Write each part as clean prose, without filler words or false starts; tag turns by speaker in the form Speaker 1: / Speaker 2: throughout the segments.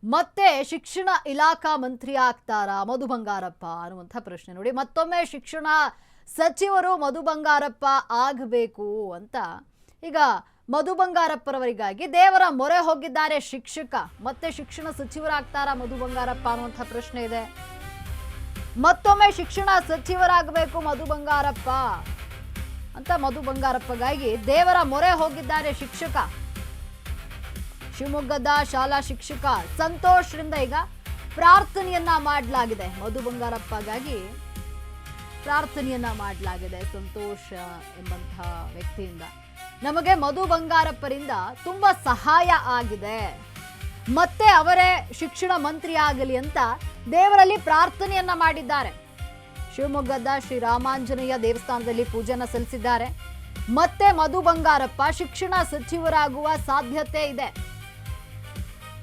Speaker 1: ಮತ್ತೆ ಶಿಕ್ಷಣ ಇಲಾಖಾ ಮಂತ್ರಿ ಆಗ್ತಾರಾ ಮಧು ಬಂಗಾರಪ್ಪ ಅನ್ನುವಂಥ ಪ್ರಶ್ನೆ ನೋಡಿ. ಮತ್ತೊಮ್ಮೆ ಶಿಕ್ಷಣ ಸಚಿವರು ಮಧು ಬಂಗಾರಪ್ಪ ಆಗಬೇಕು ಅಂತ ಈಗ ಮಧು ಬಂಗಾರಪ್ಪರವರಿಗಾಗಿ ದೇವರ ಮೊರೆ ಹೋಗಿದ್ದಾರೆ ಶಿಕ್ಷಕ. ಮತ್ತೆ ಶಿಕ್ಷಣ ಸಚಿವರಾಗ್ತಾರಾ ಮಧು ಬಂಗಾರಪ್ಪ ಅನ್ನುವಂಥ ಪ್ರಶ್ನೆ ಇದೆ. ಮತ್ತೊಮ್ಮೆ ಶಿಕ್ಷಣ ಸಚಿವರಾಗಬೇಕು ಮಧು ಬಂಗಾರಪ್ಪ ಅಂತ ಮಧು ಬಂಗಾರಪ್ಪಗಾಗಿ ದೇವರ ಮೊರೆ ಹೋಗಿದ್ದಾರೆ ಶಿಕ್ಷಕ. ಶಿವಮೊಗ್ಗದ ಶಾಲಾ ಶಿಕ್ಷಕ ಸಂತೋಷ್ರಿಂದ ಈಗ ಪ್ರಾರ್ಥನೆಯನ್ನ ಮಾಡಲಾಗಿದೆ. ಮಧು ಬಂಗಾರಪ್ಪಗಾಗಿ ಪ್ರಾರ್ಥನೆಯನ್ನ ಮಾಡಲಾಗಿದೆ ಸಂತೋಷ್ ಎಂಬಂತಹ ವ್ಯಕ್ತಿಯಿಂದ. ನಮಗೆ ಮಧು ಬಂಗಾರಪ್ಪರಿಂದ ತುಂಬಾ ಸಹಾಯ ಆಗಿದೆ, ಮತ್ತೆ ಅವರೇ ಶಿಕ್ಷಣ ಮಂತ್ರಿ ಆಗಲಿ ಅಂತ ದೇವರಲ್ಲಿ ಪ್ರಾರ್ಥನೆಯನ್ನ ಮಾಡಿದ್ದಾರೆ. ಶಿವಮೊಗ್ಗದ ಶ್ರೀ ರಾಮಾಂಜನೇಯ ದೇವಸ್ಥಾನದಲ್ಲಿ ಪೂಜೆನ ಸಲ್ಲಿಸಿದ್ದಾರೆ. ಮತ್ತೆ ಮಧು ಬಂಗಾರಪ್ಪ ಶಿಕ್ಷಣ ಸಚಿವರಾಗುವ ಸಾಧ್ಯತೆ ಇದೆ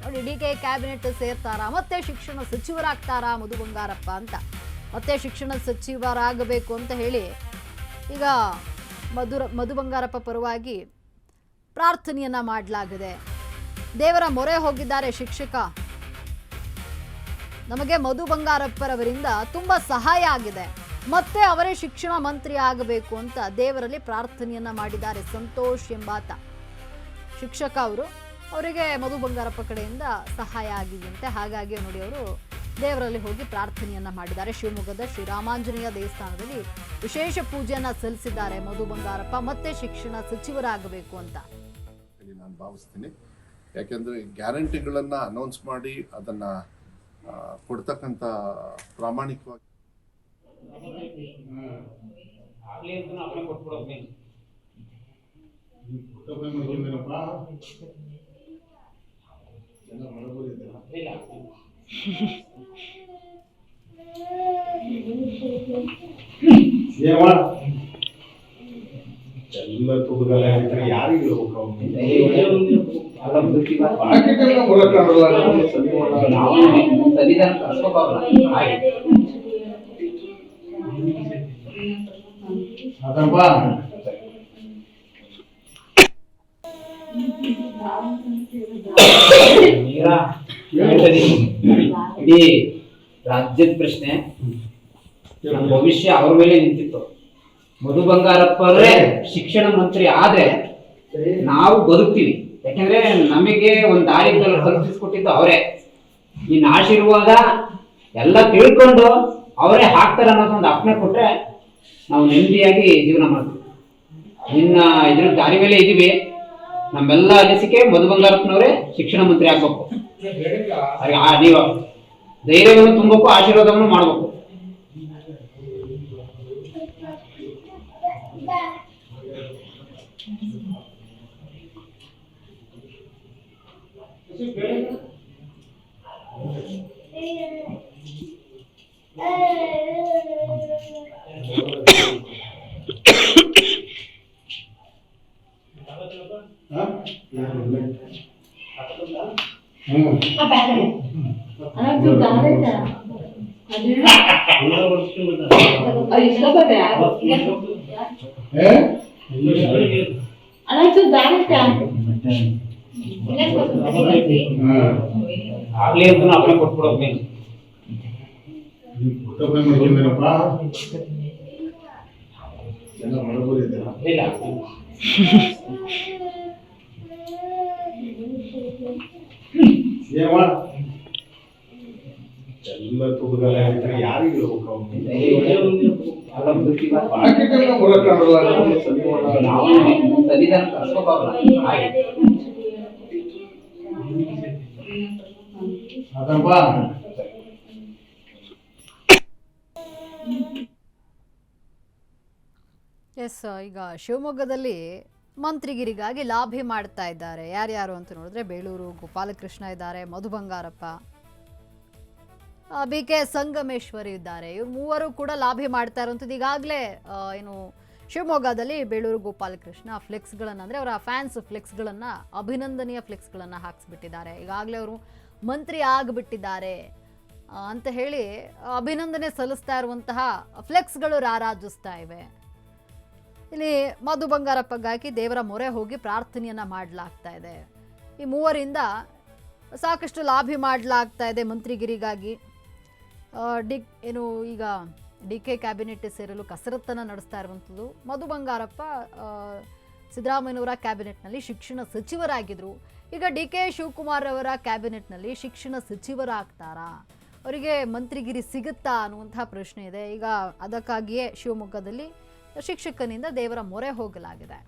Speaker 1: ನೋಡಿ. ಡಿಕೆ ಕ್ಯಾಬಿನೆಟ್ ಸೇರ್ತಾರಾ, ಮತ್ತೆ ಶಿಕ್ಷಣ ಸಚಿವರಾಗ್ತಾರಾ ಮಧು ಬಂಗಾರಪ್ಪ ಅಂತ, ಮತ್ತೆ ಶಿಕ್ಷಣ ಸಚಿವರಾಗಬೇಕು ಅಂತ ಹೇಳಿ ಈಗ ಮಧು ಬಂಗಾರಪ್ಪ ಪರವಾಗಿ ಪ್ರಾರ್ಥನೆಯನ್ನ ಮಾಡಲಾಗಿದೆ. ದೇವರ ಮೊರೆ ಹೋಗಿದ್ದಾರೆ ಶಿಕ್ಷಕ. ನಮಗೆ ಮಧು ಬಂಗಾರಪ್ಪರವರಿಂದ ತುಂಬಾ ಸಹಾಯ ಆಗಿದೆ, ಮತ್ತೆ ಅವರೇ ಶಿಕ್ಷಣ ಮಂತ್ರಿ ಆಗಬೇಕು ಅಂತ ದೇವರಲ್ಲಿ ಪ್ರಾರ್ಥನೆಯನ್ನ ಮಾಡಿದ್ದಾರೆ ಸಂತೋಷ್ ಎಂಬಾತ ಶಿಕ್ಷಕ. ಅವರಿಗೆ ಮಧು ಬಂಗಾರಪ್ಪ ಕಡೆಯಿಂದ ಸಹಾಯ ಆಗಿದೆಯಂತೆ. ಹಾಗಾಗಿ ನೋಡಿ ಅವರು ದೇವರಲ್ಲಿ ಹೋಗಿ ಪ್ರಾರ್ಥನೆಯನ್ನ ಮಾಡಿದ್ದಾರೆ. ಶಿವಮೊಗ್ಗದ ಶ್ರೀ ರಾಮಾಂಜನೇಯ ದೇವಸ್ಥಾನದಲ್ಲಿ ವಿಶೇಷ ಪೂಜೆಯನ್ನ ಸಲ್ಲಿಸಿದ್ದಾರೆ. ಮಧು ಬಂಗಾರಪ್ಪ ಮತ್ತೆ ಶಿಕ್ಷಣ ಸಚಿವರಾಗಬೇಕು ಅಂತ
Speaker 2: ನಾನು ಭಾವಿಸ್ತೀನಿ. ಯಾಕೆಂದ್ರೆ ಗ್ಯಾರಂಟಿಗಳನ್ನ ಅನೌನ್ಸ್ ಮಾಡಿ ಅದನ್ನ ಕೊಡ್ತಕ್ಕಂಥ ಪ್ರಾಮಾಣಿಕವಾಗಿ
Speaker 3: ಎಲ್ಲ ತೋದಲ್ಲ ಯಾರಿಗೆ
Speaker 4: ಇಡೀ ರಾಜ್ಯದ ಪ್ರಶ್ನೆ, ನಮ್ಮ ಭವಿಷ್ಯ ಅವ್ರ ಮೇಲೆ ನಿಂತಿತ್ತು. ಮಧು ಬಂಗಾರಪ್ಪರೇ ಶಿಕ್ಷಣ ಮಂತ್ರಿ ಆದ್ರೆ ನಾವು ಬದುಕ್ತೀವಿ. ಯಾಕಂದ್ರೆ ನಮಗೆ ಒಂದು ದಾರಿ ಕಲ್ಪಿಸ್ಕೊಟ್ಟಿದ್ದು ಅವರೇ. ಇನ್ನು ಆಶೀರ್ವಾದ ಎಲ್ಲ ತಿಳ್ಕೊಂಡು ಅವರೇ ಹಾಕ್ತಾರೆ ಅನ್ನೋದೊಂದು ಅಪ್ಪಣೆ ಕೊಟ್ರೆ ನಾವು ನೆಮ್ಮದಿಯಾಗಿ ಜೀವನ ಮಾಡ್ತೀವಿ. ಇನ್ನ ಇದ್ರ ದಾರಿ ಮೇಲೆ ಇದೀವಿ. ನಮ್ಮೆಲ್ಲ ಅನಿಸಿಕೆ ಮಧು ಬಂಗಾರಪ್ಪನವರೇ ಶಿಕ್ಷಣ ಮಂತ್ರಿ ಆಗ್ಬೇಕು. ನೀವು ಧೈರ್ಯವನ್ನು ತುಂಬಬೇಕು, ಆಶೀರ್ವಾದವನ್ನು ಮಾಡ್ಬೇಕು. ಆಗ್ಲಿ ಅಂತ ಅಪ್ಪಣೆ ಕೊಟ್ಬಿಡೋದು. ಇಲ್ಲ
Speaker 3: ಎಲ್ಲ ತೋದಲ್ಲ ಯಾರಿಗೆ
Speaker 1: ಎಸ್, ಈಗ ಶಿವಮೊಗ್ಗದಲ್ಲಿ ಮಂತ್ರಿಗಿರಿಗಾಗಿ ಲಾಭಿ ಮಾಡ್ತಾ ಇದ್ದಾರೆ. ಯಾರ್ಯಾರು ಅಂತ ನೋಡಿದ್ರೆ ಬೇಳೂರು ಗೋಪಾಲಕೃಷ್ಣ ಇದ್ದಾರೆ, ಮಧು ಬಂಗಾರಪ್ಪ, ಬಿ ಕೆ ಸಂಗಮೇಶ್ವರಿ ಇದ್ದಾರೆ. ಇವ್ರು ಮೂವರು ಕೂಡ ಲಾಭಿ ಮಾಡ್ತಾ ಇರುವಂಥದ್ದು. ಈಗಾಗಲೇ ಏನು ಶಿವಮೊಗ್ಗದಲ್ಲಿ ಬೇಳೂರು ಗೋಪಾಲಕೃಷ್ಣ ಫ್ಲೆಕ್ಸ್ಗಳನ್ನು, ಅಂದರೆ ಅವರ ಫ್ಯಾನ್ಸ್ ಫ್ಲೆಕ್ಸ್ಗಳನ್ನು, ಅಭಿನಂದನೀಯ ಫ್ಲೆಕ್ಸ್ಗಳನ್ನು ಹಾಕಿಸ್ಬಿಟ್ಟಿದ್ದಾರೆ. ಈಗಾಗಲೇ ಅವರು ಮಂತ್ರಿ ಆಗಿಬಿಟ್ಟಿದ್ದಾರೆ ಅಂತ ಹೇಳಿ ಅಭಿನಂದನೆ ಸಲ್ಲಿಸ್ತಾ ಇರುವಂತಹ ಫ್ಲೆಕ್ಸ್ಗಳು ರಾರಾಜಿಸ್ತಾ ಇವೆ. ಇಲ್ಲಿ ಮಧು ಬಂಗಾರಪ್ಪಗಾಗಿ ದೇವರ ಮೊರೆ ಹೋಗಿ ಪ್ರಾರ್ಥನೆಯನ್ನ ಮಾಡಲಾಗ್ತಾ ಇದೆ. ಈ ಮೂವರಿಂದ ಸಾಕಷ್ಟು ಲಾಭಿ ಮಾಡಲಾಗ್ತಾ ಇದೆ ಮಂತ್ರಿಗಿರಿಗಾಗಿ. ಏನು ಈಗ DK ಕ್ಯಾಬಿನೆಟ್ ಸೇರಲು ಕಸರತ್ತನ್ನು ನಡೆಸ್ತಾ ಇರುವಂಥದ್ದು. ಮಧು ಬಂಗಾರಪ್ಪ ಸಿದ್ದರಾಮಯ್ಯನವರ ಕ್ಯಾಬಿನೆಟ್ನಲ್ಲಿ ಶಿಕ್ಷಣ ಸಚಿವರಾಗಿದ್ದರು. ಈಗ DK ಶಿವಕುಮಾರ್ ಅವರ ಕ್ಯಾಬಿನೆಟ್ನಲ್ಲಿ ಶಿಕ್ಷಣ ಸಚಿವರಾಗ್ತಾರಾ, ಅವರಿಗೆ ಮಂತ್ರಿಗಿರಿ ಸಿಗುತ್ತಾ ಅನ್ನುವಂಥ ಪ್ರಶ್ನೆ ಇದೆ. ಈಗ ಅದಕ್ಕಾಗಿಯೇ ಶಿವಮೊಗ್ಗದಲ್ಲಿ ಶಿಕ್ಷಕನಿಂದ ದೇವರ ಮೊರೆ ಹೋಗಲಾಗಿದೆ.